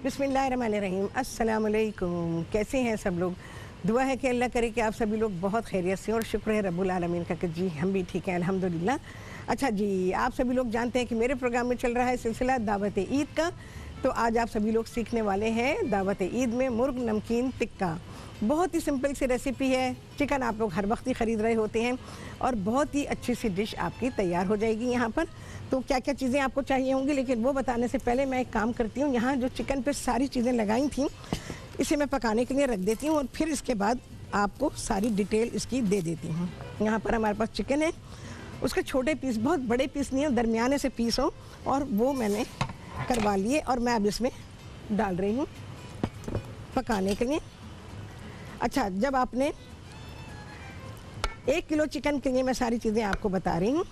बिस्मिल्लाहिर्रहमानिर्रहीम। अस्सलाम वालेकुम। कैसे हैं सब लोग? दुआ है कि अल्लाह करे कि आप सभी लोग बहुत खैरियत से, और शुक्र है रब्बुल आलमीन का कि जी हम भी ठीक हैं अल्हम्दुलिल्लाह। अच्छा जी, आप सभी लोग जानते हैं कि मेरे प्रोग्राम में चल रहा है सिलसिला दावत ईद का। तो आज आप सभी लोग सीखने वाले हैं दावत ईद में मुर्ग नमकीन टिक्का। बहुत ही सिंपल सी रेसिपी है। चिकन आप लोग हर वक्त ही ख़रीद रहे होते हैं और बहुत ही अच्छी सी डिश आपकी तैयार हो जाएगी यहाँ पर। तो क्या क्या चीज़ें आपको चाहिए होंगी, लेकिन वो बताने से पहले मैं एक काम करती हूँ। यहाँ जो चिकन पे सारी चीज़ें लगाई थी इसे मैं पकाने के लिए रख देती हूँ और फिर इसके बाद आपको सारी डिटेल इसकी दे देती हूँ। यहाँ पर हमारे पास चिकन है, उसके छोटे पीस, बहुत बड़े पीस नहीं हो, दरमियाने से पीस हो, और वो मैंने करवा लिए और मैं अब इसमें डाल रही हूँ पकाने के लिए। अच्छा, जब आपने 1 किलो चिकन के लिए मैं सारी चीज़ें आपको बता रही हूँ।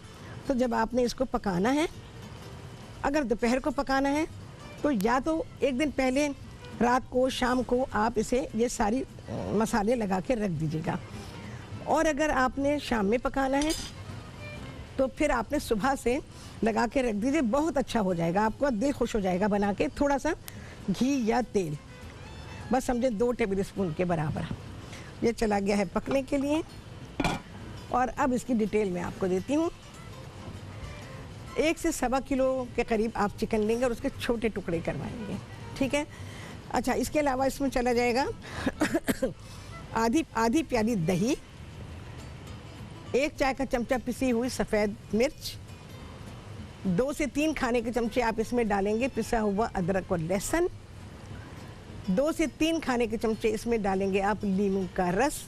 तो जब आपने इसको पकाना है, अगर दोपहर को पकाना है तो या तो एक दिन पहले रात को शाम को आप इसे ये सारी मसाले लगा के रख दीजिएगा, और अगर आपने शाम में पकाना है तो फिर आपने सुबह से लगा के रख दीजिए। बहुत अच्छा हो जाएगा, आपका दिल खुश हो जाएगा बना के। थोड़ा सा घी या तेल, बस समझे 2 टेबल स्पून के बराबर। ये चला गया है पकने के लिए, और अब इसकी डिटेल मैं आपको देती हूँ। 1 से 1.25 किलो के करीब आप चिकन लेंगे और उसके छोटे टुकड़े करवाएंगे, ठीक है। अच्छा, इसके अलावा इसमें चला जाएगा आधी प्याली दही, 1 चाय का चमचा पिसी हुई सफ़ेद मिर्च, 2 से 3 खाने के चमचे आप इसमें डालेंगे पिसा हुआ अदरक और लहसुन, 2 से 3 खाने के चमचे इसमें डालेंगे आप नींबू का रस,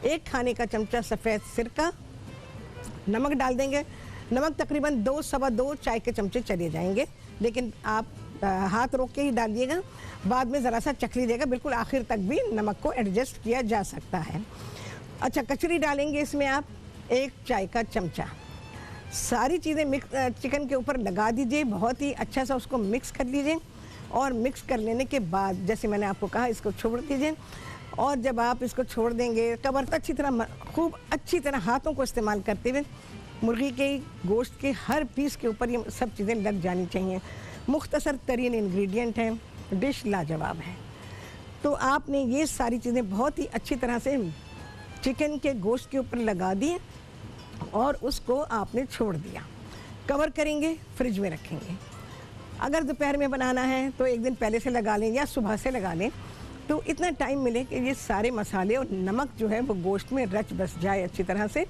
1 खाने का चमचा सफ़ेद सिरका, नमक डाल देंगे। नमक तकरीबन 2 सवा 2 चाय के चमचे चले जाएंगे, लेकिन आप हाथ रोक के ही डालिएगा, बाद में ज़रा सा चख लीजिएगा, बिल्कुल आखिर तक भी नमक को एडजस्ट किया जा सकता है। अच्छा, कचरी डालेंगे इसमें आप 1 चाय का चमचा। सारी चीज़ें मिक्स चिकन के ऊपर लगा दीजिए, बहुत ही अच्छा सा उसको मिक्स कर लीजिए, और मिक्स कर लेने के बाद जैसे मैंने आपको कहा इसको छोड़ दीजिए। और जब आप इसको छोड़ देंगे कवर अच्छी तरह, खूब अच्छी तरह हाथों को इस्तेमाल करते हुए मुर्गी के गोश्त के हर पीस के ऊपर ये सब चीज़ें लग जानी चाहिए। मुख्तसर तरीन इंग्रेडिएंट है, डिश लाजवाब है। तो आपने ये सारी चीज़ें बहुत ही अच्छी तरह से चिकन के गोश्त के ऊपर लगा दिए और उसको आपने छोड़ दिया। कवर करेंगे, फ्रिज में रखेंगे। अगर दोपहर में बनाना है तो एक दिन पहले से लगा लें या सुबह से लगा लें, तो इतना टाइम मिले कि ये सारे मसाले और नमक जो है वो गोश्त में रच बस जाए अच्छी तरह से।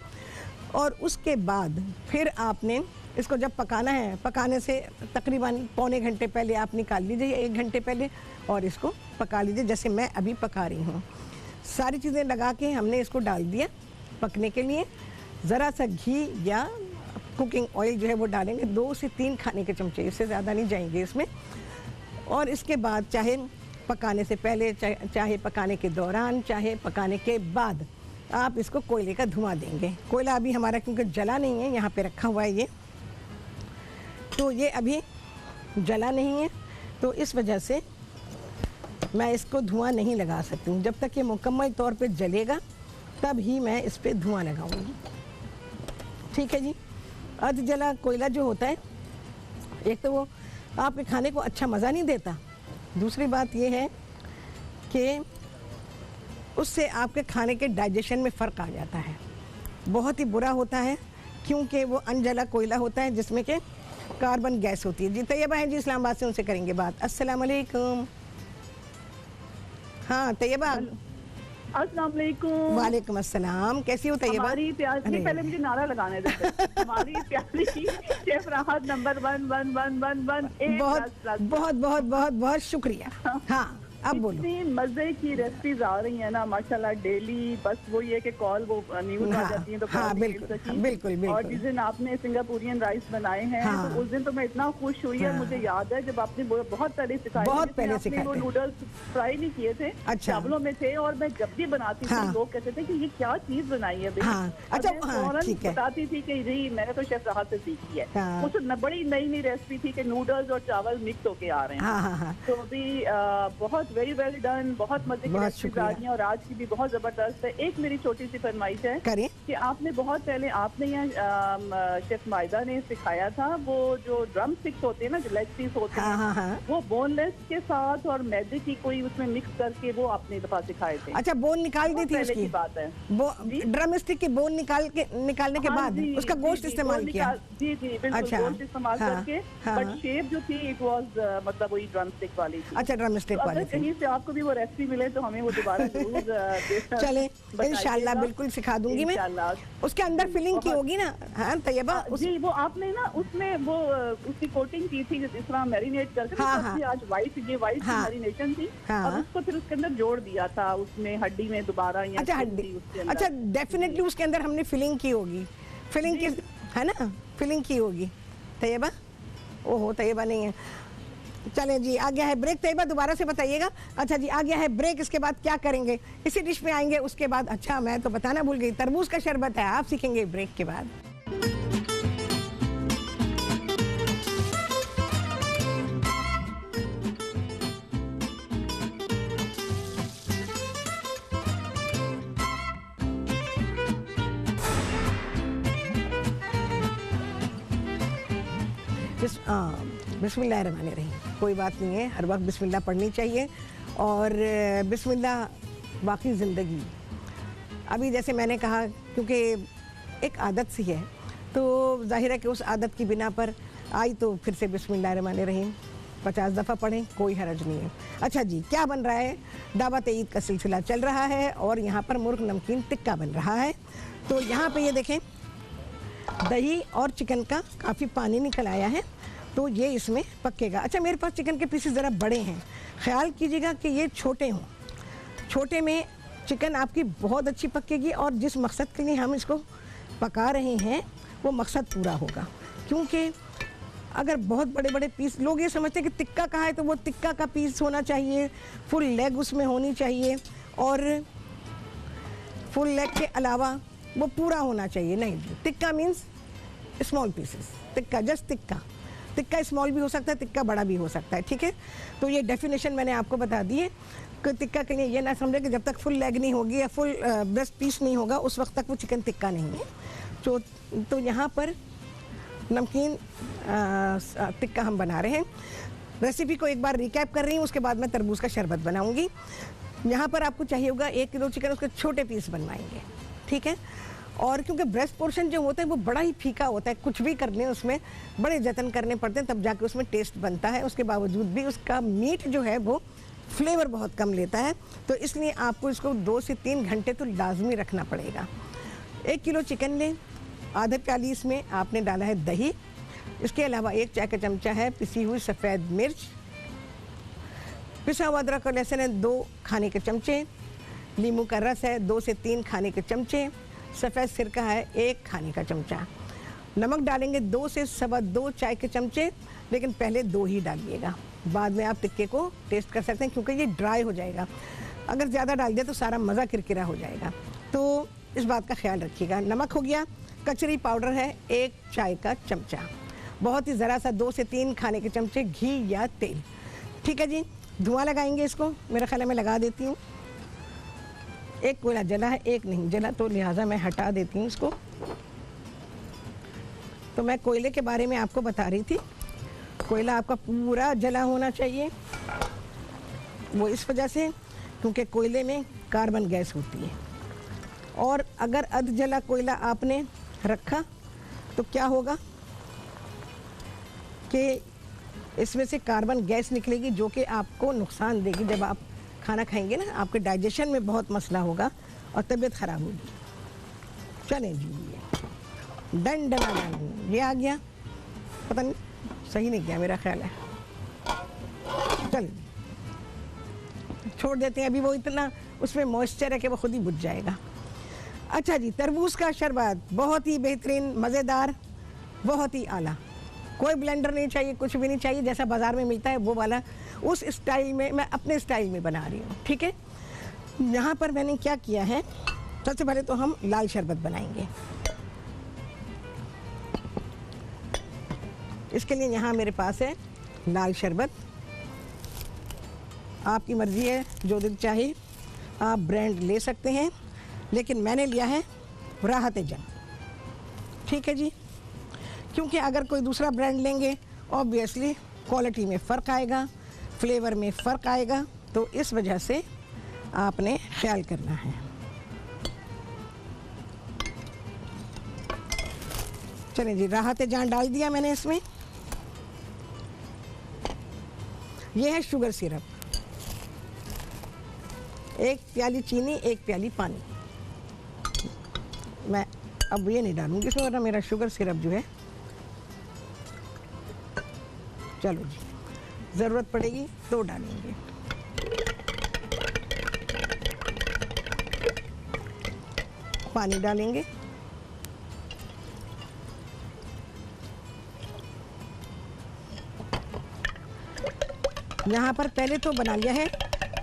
और उसके बाद फिर आपने इसको जब पकाना है, पकाने से तकरीबन पौने घंटे पहले आप निकाल लीजिए, 1 घंटे पहले, और इसको पका लीजिए जैसे मैं अभी पका रही हूँ। सारी चीज़ें लगा के हमने इसको डाल दिया पकने के लिए। ज़रा सा घी या कुकिंग ऑयल जो है वो डालेंगे, 2 से 3 खाने के चमचे, इससे ज़्यादा नहीं जाएंगे इसमें। और इसके बाद चाहे पकाने से पहले, चाहे पकाने के दौरान, चाहे पकाने के बाद आप इसको कोयले का धुआं देंगे। कोयला अभी हमारा क्योंकि जला नहीं है, यहाँ पे रखा हुआ है ये, तो ये अभी जला नहीं है, तो इस वजह से मैं इसको धुआं नहीं लगा सकती हूँ। जब तक ये मुकम्मल तौर पे जलेगा तब ही मैं इस पर धुआं लगाऊंगी, ठीक है जी। अर्ध जला कोयला जो होता है, एक तो वो आपके खाने को अच्छा मज़ा नहीं देता, दूसरी बात ये है कि उससे आपके खाने के डाइजेशन में फ़र्क आ जाता है, बहुत ही बुरा होता है, क्योंकि वो अनजला कोयला होता है जिसमें कि कार्बन गैस होती है। जी तैयबा है जी इस्लामाबाद से, उनसे करेंगे बात। अस्सलाम वालेकुम। हाँ तैयबा। अस्सलाम वालेकुम। वालेकुम अस्सलाम, कैसी हो तैयबा? हमारी प्यारी, पहले मुझे नारा लगाने देते। हमारी प्यारी शेफ राहत नंबर 11111 बहुत बहुत बहुत बहुत बहुत शुक्रिया। हाँ अब बोलो। इतनी मजे की रेसिपीज आ रही है ना माशाल्लाह डेली, बस वो ये कि कॉल वो न्यूज आ जाती है तो हाँ, बिल्कुल बिल्कुल। और जिस दिन आपने सिंगापुरियन राइस बनाए हैं तो उस दिन तो मैं इतना खुश हुई है। मुझे याद है जब आपने बहुत पहले सिखाया, बहुत पहले सिखाया, वो नूडल्स फ्राई नहीं किए थे, चावलों में थे, और मैं जब भी बनाती थी लोग कहते थे कि ये क्या चीज बनाई है। अच्छा, बताती थी कि जी मैंने तो शेफ राहत से सीखी है। उस बड़ी नई रेसिपी थी कि नूडल्स और चावल मिक्स होके आ रहे हैं। तो अभी बहुत वेरी वेल डन, बहुत मजे की बहुत रेसिपीज शुक्रिया। आ रही हैं और आज की भी बहुत जबरदस्त है। एक मेरी छोटी सी फरमाइश है करें। कि आपने बहुत पहले आपने यहाँ शेफ मायदा ने सिखाया था वो जो ड्रम स्टिक्स होते हैं ना, जो लेग पीस होते हाँ, हैं, हाँ, हाँ। वो बोनलेस के साथ और मैदे की कोई उसमें मिक्स करके वो आपने दफा सिखाए थे। अच्छा, बोन निकाल दी बहुत थी पहले उसकी? की बात है। जी? ड्रम स्टिक की बोन निकालने के हाँ बाद जी, उसका जी, गोश्त जी, इस्तेमाल वो किया? जी जी बिल्कुल, अच्छा, गोश्त इस्तेमाल हाँ, करके, हाँ, बट हाँ। शेप जो थी इट वाज मतलब वही ड्रम स्टिक वाली थी। अच्छा, ड्रम स्टिक तो वाली अगर थी। कहीं से आपको भी वो रेसिपी मिले तो हमें वो दोबारा जरूर चले, इंशाल्लाह बिल्कुल सिखा दूंगी मैं। इंशाल्लाह। उसके अंदर फिलिंग की बहुत- होगी ना? हाँ तैयबा, जी, वो आपने ना उसमें वो उसकी कोटिंग की थी जिस तरह मैरिनेट करके, हाँ, तो हाँ। आज वाइट हाँ। मैरिनेशन थी, हाँ। और उसको फिर उसके अंदर जोड़ दिया था उसमें हड्डी में दोबारा, या अच्छा, थी हड्डी। उसके अंदर। अच्छा, डेफिनेटली उसके अंदर हमने फिलिंग की होगी। फिलिंग की जी। है ना? फिलिंग की होगी तैयबा। ओहो, तैयबा नहीं है। चलें जी, आ गया है ब्रेक। तैयबा दोबारा से बताइएगा। अच्छा जी, आ गया है ब्रेक। इसके बाद क्या करेंगे? इसी डिश में आएंगे। उसके बाद अच्छा, मैं तो बताना भूल गई, तरबूज का शरबत है, आप सीखेंगे ब्रेक के बाद। बिस्मिल्लाहिर्रहमानिर्रहीम। कोई बात नहीं है, हर वक्त बिस्मिल्लाह पढ़नी चाहिए, और बिस्मिल्लाह बाकी ज़िंदगी। अभी जैसे मैंने कहा, क्योंकि एक आदत सी है, तो जाहिर है कि उस आदत की बिना पर आई तो फिर से बिस्मिल्लाहिर्रहमानिर्रहीम 50 दफ़ा पढ़ें, कोई हरज नहीं है। अच्छा जी, क्या बन रहा है? दावत ईद का सिलसिला चल रहा है और यहाँ पर मुर्ग नमकीन टिक्का बन रहा है। तो यहाँ पे ये देखें, दही और चिकन का काफ़ी पानी निकल आया है, तो ये इसमें पकेगा। अच्छा, मेरे पास चिकन के पीसेस ज़रा बड़े हैं, ख्याल कीजिएगा कि ये छोटे हों। छोटे में चिकन आपकी बहुत अच्छी पकेगी, और जिस मकसद के लिए हम इसको पका रहे हैं वो मकसद पूरा होगा। क्योंकि अगर बहुत बड़े बड़े पीस, लोग ये समझते हैं कि टिक्का कहाँ है तो वो टिक्का का पीस होना चाहिए, फुल लेग उसमें होनी चाहिए, और फुल लेग के अलावा वो पूरा होना चाहिए। नहीं जी, tikka means small pieces. Tikka just tikka. Tikka small भी हो सकता है, टिक्का बड़ा भी हो सकता है, ठीक है। तो ये डेफिनेशन मैंने आपको बता दी है कि टिक्का के लिए ये ना समझे कि जब तक फुल लेग नहीं होगी या फुल ब्रेस्ट पीस नहीं होगा उस वक्त तक वो चिकन टिक्का नहीं है। तो यहाँ पर नमकीन टिक्का हम बना रहे हैं। रेसिपी को एक बार रिकैप कर रही हूँ, उसके बाद मैं तरबूज का शरबत बनाऊँगी। यहाँ पर आपको चाहिए होगा 1 किलो चिकन, उसके छोटे पीस बनवाएंगे, ठीक है। और क्योंकि ब्रेस्ट पोर्शन जो होता है वो बड़ा ही फीका होता है, कुछ भी करने उसमें बड़े जतन करने पड़ते हैं, तब जाके उसमें टेस्ट बनता है। उसके बावजूद भी उसका मीट जो है वो फ्लेवर बहुत कम लेता है, तो इसलिए आपको इसको 2 से 3 घंटे तो लाजमी रखना पड़ेगा। 1 किलो चिकन लें, आधे प्याली इसमें आपने डाला है दही, इसके अलावा 1 चाय का चमचा है पिसी हुई सफ़ेद मिर्च, पिसा हुआ अदरक और लहसुन है 2 खाने के चमचे, नींबू का रस है 2 से 3 खाने के चमचे, सफ़ेद सिरका है 1 खाने का चमचा, नमक डालेंगे 2 से 2.25 चाय के चमचे, लेकिन पहले 2 ही डालिएगा, बाद में आप टिक्के को टेस्ट कर सकते हैं क्योंकि ये ड्राई हो जाएगा। अगर ज़्यादा डाल दिया तो सारा मज़ा किरकिरा हो जाएगा, तो इस बात का ख्याल रखिएगा। नमक हो गया, कचरी पाउडर है 1 चाय का चमचा, बहुत ही ज़रा सा 2 से 3 खाने के चमचे घी या तेल, ठीक है जी। धुआं लगाएंगे इसको, मेरा ख्याल है मैं लगा देती हूँ। एक कोयला जला है, एक नहीं जला, तो लिहाजा मैं हटा देती हूँ इसको। तो मैं कोयले के बारे में आपको बता रही थी, कोयला आपका पूरा जला होना चाहिए, वो इस वजह से क्योंकि कोयले में कार्बन गैस होती है, और अगर अध जला कोयला आपने रखा तो क्या होगा कि इसमें से कार्बन गैस निकलेगी जो कि आपको नुकसान देगी। जब आप खाना खाएंगे ना, आपके डाइजेशन में बहुत मसला होगा और तबीयत ख़राब होगी। चलें जी, डन डन डन, ये आ गया, पता नहीं सही नहीं गया मेरा ख्याल है, चलिए छोड़ देते हैं, अभी वो इतना उसमें मॉइस्चर है कि वो खुद ही बुझ जाएगा। अच्छा जी, तरबूज का शरबत बहुत ही बेहतरीन, मज़ेदार, बहुत ही आला, कोई ब्लेंडर नहीं चाहिए, कुछ भी नहीं चाहिए, जैसा बाज़ार में मिलता है वो वाला, उस स्टाइल में मैं अपने स्टाइल में बना रही हूँ, ठीक है। यहाँ पर मैंने क्या किया है, सबसे पहले तो हम लाल शरबत बनाएंगे। इसके लिए यहाँ मेरे पास है लाल शरबत, आपकी मर्ज़ी है, जो दिन चाहे आप ब्रांड ले सकते हैं, लेकिन मैंने लिया है राहत जंग। ठीक है जी, क्योंकि अगर कोई दूसरा ब्रांड लेंगे ऑब्वियसली क्वालिटी में फ़र्क आएगा, फ्लेवर में फ़र्क आएगा, तो इस वजह से आपने ख्याल करना है। चलें जी, राहत जान डाल दिया मैंने इसमें। ये है शुगर सिरप, 1 प्याली चीनी, 1 प्याली पानी। मैं अब ये नहीं डालूंगी इसमें, वरना मेरा शुगर सिरप जो है, चलो जी, ज़रूरत पड़ेगी तो डालेंगे। पानी डालेंगे, यहाँ पर पहले तो बना लिया है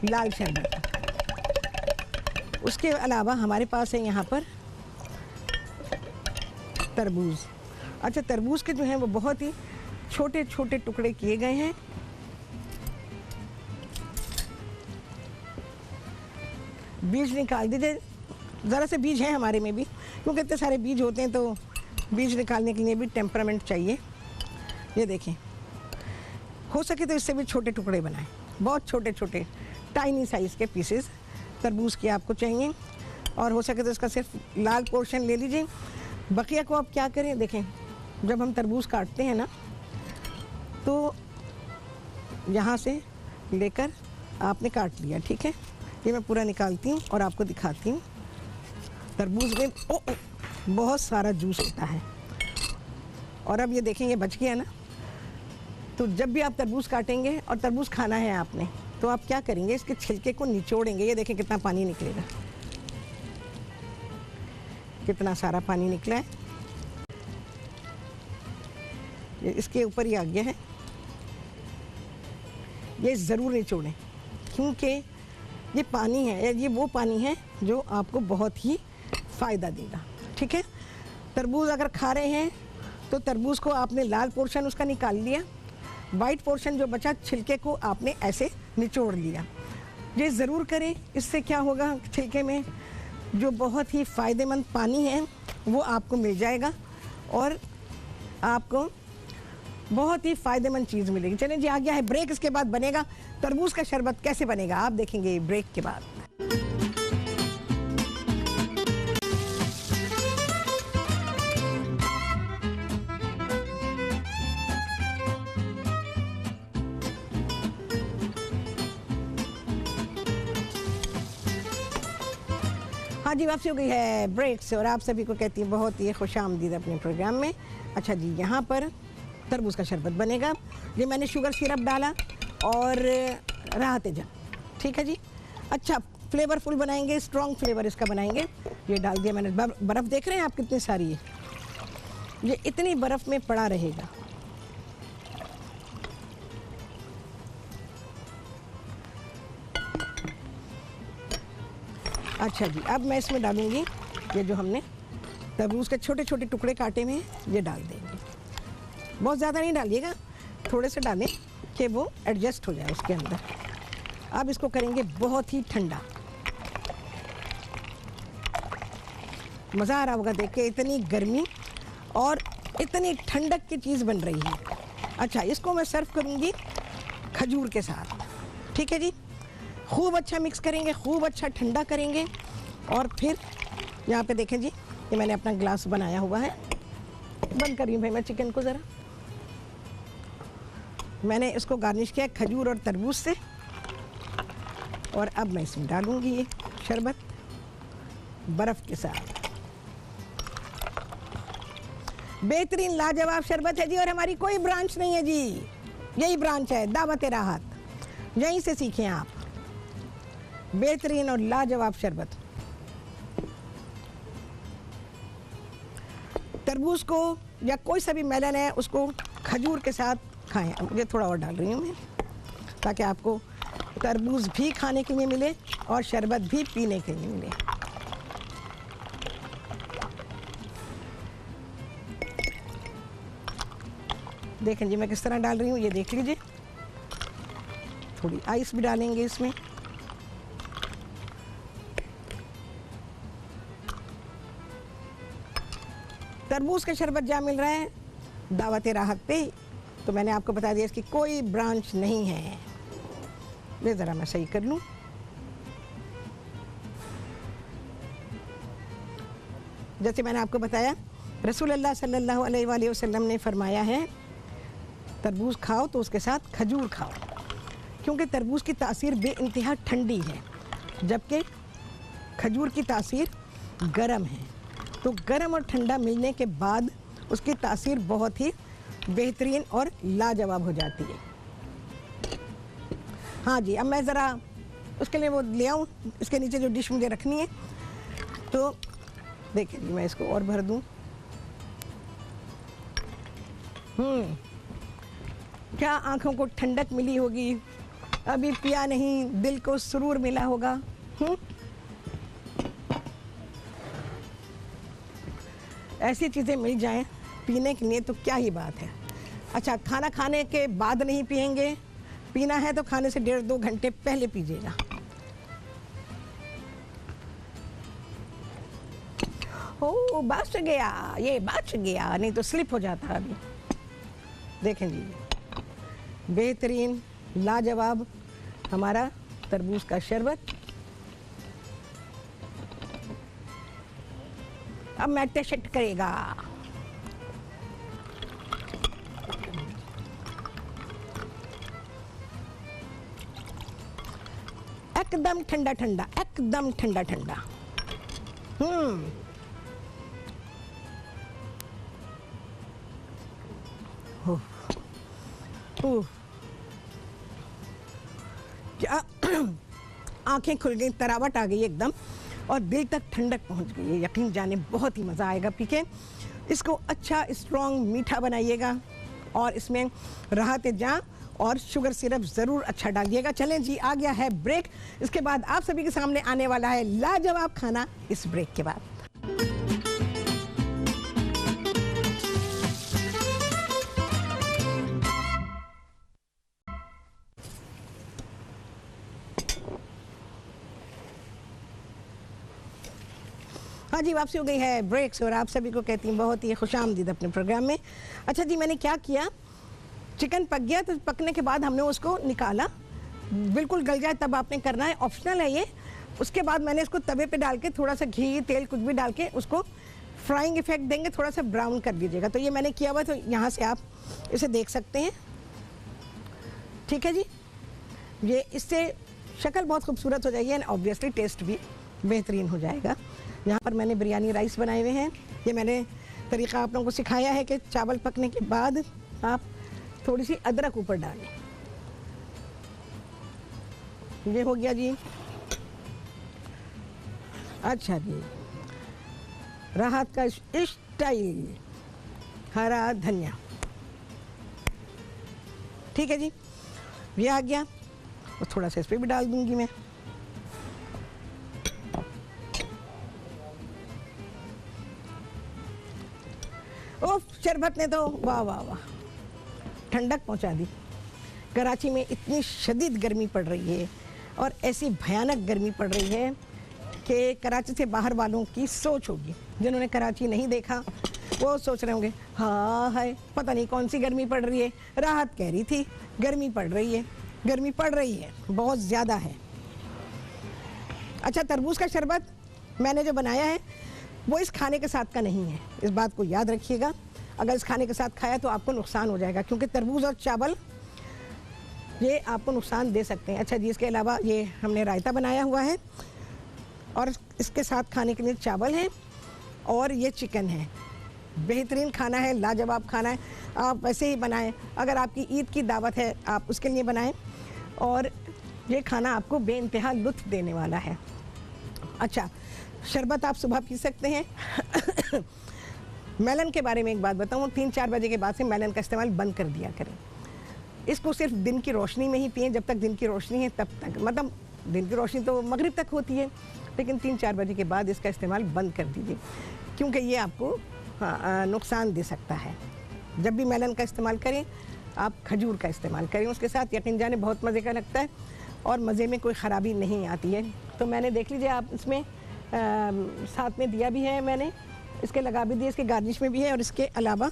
लाल शरबत। उसके अलावा हमारे पास है यहाँ पर तरबूज। अच्छा, तरबूज के जो हैं वो बहुत ही छोटे छोटे टुकड़े किए गए हैं। बीज निकाल दीजिए, ज़रा से बीज हैं हमारे में भी, क्योंकि इतने सारे बीज होते हैं तो बीज निकालने के लिए भी टेम्परामेंट चाहिए। ये देखें, हो सके तो इससे भी छोटे टुकड़े बनाएं, बहुत छोटे छोटे टाइनी साइज़ के पीसेस तरबूज के आपको चाहिए। और हो सके तो इसका सिर्फ लाल पोर्शन ले लीजिए। बकिया को आप क्या करें, देखें, जब हम तरबूज काटते हैं ना, तो यहाँ से लेकर आपने काट लिया, ठीक है। ये मैं पूरा निकालती हूँ और आपको दिखाती हूँ। तरबूज में बहुत सारा जूस होता है। और अब ये देखेंगे बच गया ना, तो जब भी आप तरबूज काटेंगे और तरबूज खाना है आपने, तो आप क्या करेंगे, इसके छिलके को निचोड़ेंगे। ये देखें कितना पानी निकलेगा, कितना सारा पानी निकला है। ये इसके ऊपर ही आ गया है। ये ज़रूर निचोड़ें, क्योंकि ये पानी है, ये वो पानी है जो आपको बहुत ही फ़ायदा देगा। ठीक है, तरबूज अगर खा रहे हैं तो तरबूज को आपने लाल पोर्शन उसका निकाल लिया, वाइट पोर्शन जो बचा छिलके को आपने ऐसे निचोड़ लिया। ये ज़रूर करें, इससे क्या होगा, छिलके में जो बहुत ही फ़ायदेमंद पानी है वो आपको मिल जाएगा और आपको बहुत ही फ़ायदेमंद चीज़ मिलेगी। चलें जी, आ गया है ब्रेक। इसके बाद बनेगा तरबूज का शरबत। कैसे बनेगा आप देखेंगे ब्रेक के बाद। हाँ जी, वापसी हो गई है ब्रेक से और आप सभी को कहती हूँ बहुत ही खुशामदीद अपने प्रोग्राम में। अच्छा जी, यहाँ पर तरबूज का शरबत बनेगा। ये मैंने शुगर सिरप डाला और राहत जंग, ठीक है जी। अच्छा, फ्लेवरफुल बनाएंगे, स्ट्रॉन्ग फ्लेवर इसका बनाएंगे। ये डाल दिया मैंने। बर्फ़ देख रहे हैं आप कितनी सारी है, ये इतनी बर्फ़ में पड़ा रहेगा। अच्छा जी, अब मैं इसमें डालूंगी ये जो हमने तरबूज के छोटे छोटे टुकड़े काटे हुए हैं, ये डाल देंगे। बहुत ज़्यादा नहीं डालिएगा, थोड़े से डालें कि वो एडजस्ट हो जाए उसके अंदर। अब इसको करेंगे बहुत ही ठंडा। मज़ा आ रहा होगा देख के, इतनी गर्मी और इतनी ठंडक की चीज़ बन रही है। अच्छा, इसको मैं सर्व करूँगी खजूर के साथ, ठीक है जी। खूब अच्छा मिक्स करेंगे, खूब अच्छा ठंडा करेंगे। और फिर यहाँ पे देखें जी, ये मैंने अपना ग्लास बनाया हुआ है। बंद करिए भाई मैं चिकन को ज़रा। मैंने इसको गार्निश किया खजूर और तरबूज से। और अब मैं इसमें डालूंगी ये शरबत बर्फ़ के साथ। बेहतरीन लाजवाब शरबत है जी, और हमारी कोई ब्रांच नहीं है जी, यही ब्रांच है दावत राहत, यहीं से सीखें आप। बेहतरीन और लाजवाब शरबत। तरबूज को या कोई सा भी मेलन है उसको खजूर के साथ खाएं। मुझे थोड़ा और डाल रही हूँ मैं, ताकि आपको तरबूज भी खाने के लिए मिले और शरबत भी पीने के लिए मिले। देखें जी मैं किस तरह डाल रही हूँ, ये देख लीजिए। थोड़ी आइस भी डालेंगे इसमें। तरबूज का शरबत जहाँ मिल रहा है दावत राहत पे, तो मैंने आपको बता दिया इसकी कोई ब्रांच नहीं है। ये ज़रा मैं सही कर लूँ। जैसे मैंने आपको बताया रसूलुल्लाह सल्लल्लाहु अलैहि वसल्लम ने फरमाया है तरबूज खाओ तो उसके साथ खजूर खाओ, क्योंकि तरबूज की तासीर बेइंतहा ठंडी है जबकि खजूर की तासीर गर्म है। तो गर्म और ठंडा मिलने के बाद उसकी तासीर बहुत ही बेहतरीन और लाजवाब हो जाती है। हाँ जी, अब मैं ज़रा उसके लिए वो ले आऊँ, इसके नीचे जो डिश मुझे रखनी है। तो देखिए जी, मैं इसको और भर दूँ। क्या आँखों को ठंडक मिली होगी, अभी पिया नहीं, दिल को सुरूर मिला होगा। ऐसी चीज़ें मिल जाएं पीने के लिए तो क्या ही बात है। अच्छा, खाना खाने के बाद नहीं पिएंगे, पीना है तो खाने से 1.5-2 घंटे पहले पीजिएगा। ओ बच गया, ये बच गया, नहीं तो स्लिप हो जाता अभी। देखें जी, बेहतरीन लाजवाब हमारा तरबूज का शरबत। अब मैं टेस्ट करेगा। एकदम ठंडा ठंडा, एकदम ठंडा ठंडा। क्या आंखें खुल गई, तरावट आ गई एकदम, और दिल तक ठंडक पहुंच गई है। यकीन जाने बहुत ही मज़ा आएगा पी के। इसको अच्छा स्ट्रॉन्ग मीठा बनाइएगा और इसमें राहत जहाँ और शुगर सिरप ज़रूर अच्छा डालिएगा। चलें जी, आ गया है ब्रेक। इसके बाद आप सभी के सामने आने वाला है लाजवाब खाना इस ब्रेक के बाद। हाँ जी, वापसी हो गई है ब्रेक से और आप सभी को कहती हूँ बहुत ही खुशामदीद अपने प्रोग्राम में। अच्छा जी, मैंने क्या किया, चिकन पक गया तो पकने के बाद हमने उसको निकाला, बिल्कुल गल जाए तब आपने करना है, ऑप्शनल है ये। उसके बाद मैंने इसको तवे पे डाल के थोड़ा सा घी तेल कुछ भी डाल के उसको फ्राइंग इफेक्ट देंगे, थोड़ा सा ब्राउन कर दीजिएगा। तो ये मैंने किया हुआ, तो यहाँ से आप इसे देख सकते हैं। ठीक है जी, ये इससे शक्ल बहुत खूबसूरत हो जाएगी एंड ऑब्वियसली टेस्ट भी बेहतरीन हो जाएगा। यहाँ पर मैंने बिरयानी राइस बनाए हुए हैं। ये मैंने तरीका आप लोगों को सिखाया है कि चावल पकने के बाद आप थोड़ी सी अदरक ऊपर डालें। ये हो गया जी। अच्छा जी, राहत का स्टाइल हरा धनिया। ठीक है जी, ये आ गया और थोड़ा सा इस पर भी डाल दूंगी मैं। ओह, शरबत ने तो वाह वाह वाह ठंडक पहुंचा दी। कराची में इतनी शदीद गर्मी पड़ रही है और ऐसी भयानक गर्मी पड़ रही है कि कराची से बाहर वालों की सोच होगी, जिन्होंने कराची नहीं देखा वो सोच रहे होंगे हाँ है पता नहीं कौन सी गर्मी पड़ रही है। राहत कह रही थी गर्मी पड़ रही है, गर्मी पड़ रही है, बहुत ज़्यादा है। अच्छा, तरबूज का शरबत मैंने जो बनाया है वो इस खाने के साथ का नहीं है, इस बात को याद रखिएगा। अगर इस खाने के साथ खाया तो आपको नुकसान हो जाएगा, क्योंकि तरबूज और चावल ये आपको नुकसान दे सकते हैं। अच्छा जी, इसके अलावा ये हमने रायता बनाया हुआ है और इसके साथ खाने के लिए चावल है और ये चिकन है। बेहतरीन खाना है, लाजवाब खाना है। आप वैसे ही बनाएं, अगर आपकी ईद की दावत है आप उसके लिए बनाएं और ये खाना आपको बेइंतहा लुत्फ़ देने वाला है। अच्छा, शरबत आप सुबह पी सकते हैं। मेलन के बारे में एक बात बताऊँ, 3-4 बजे के बाद से मेलन का इस्तेमाल बंद कर दिया करें। इसको सिर्फ दिन की रोशनी में ही पिएं, जब तक दिन की रोशनी है तब तक, मतलब दिन की रोशनी तो मगरिब तक होती है, लेकिन 3-4 बजे के बाद इसका इस्तेमाल बंद कर दीजिए, क्योंकि ये आपको नुकसान दे सकता है। जब भी मेलन का इस्तेमाल करें आप खजूर का इस्तेमाल करें उसके साथ, यकीन जाने बहुत मज़े का लगता है और मज़े में कोई ख़राबी नहीं आती है। तो मैंने देख लीजिए आप इसमें साथ में दिया भी है, मैंने इसके लगा भी दिए, इसके गार्निश में भी है और इसके अलावा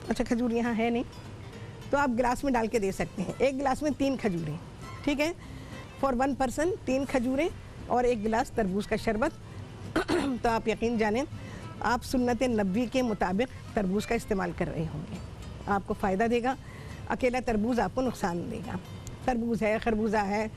अच्छा खजूर यहाँ है नहीं तो आप गिलास में डाल के दे सकते हैं। एक गिलास में 3 खजूरें, ठीक है, फॉर 1 पर्सन 3 खजूरें और 1 गिलास तरबूज का शरबत। तो आप यकीन जानें आप सुन्नत नबी के मुताबिक तरबूज का इस्तेमाल कर रहे होंगे, आपको फ़ायदा देगा। अकेला तरबूज आपको नुकसान देगा। तरबूज है, खरबूजा है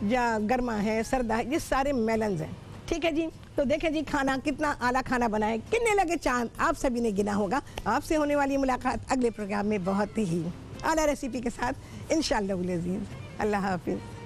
या गर्मा है, सरदा है, ये सारे मेलन्स हैं, ठीक है जी। तो देखें जी खाना कितना आला खाना बना है, कितने लगे चांद आप सभी ने गिना होगा। आपसे होने वाली मुलाकात अगले प्रोग्राम में बहुत ही आला रेसिपी के साथ इंशाअल्लाह अज़ीज़। अल्लाह हाफिज़।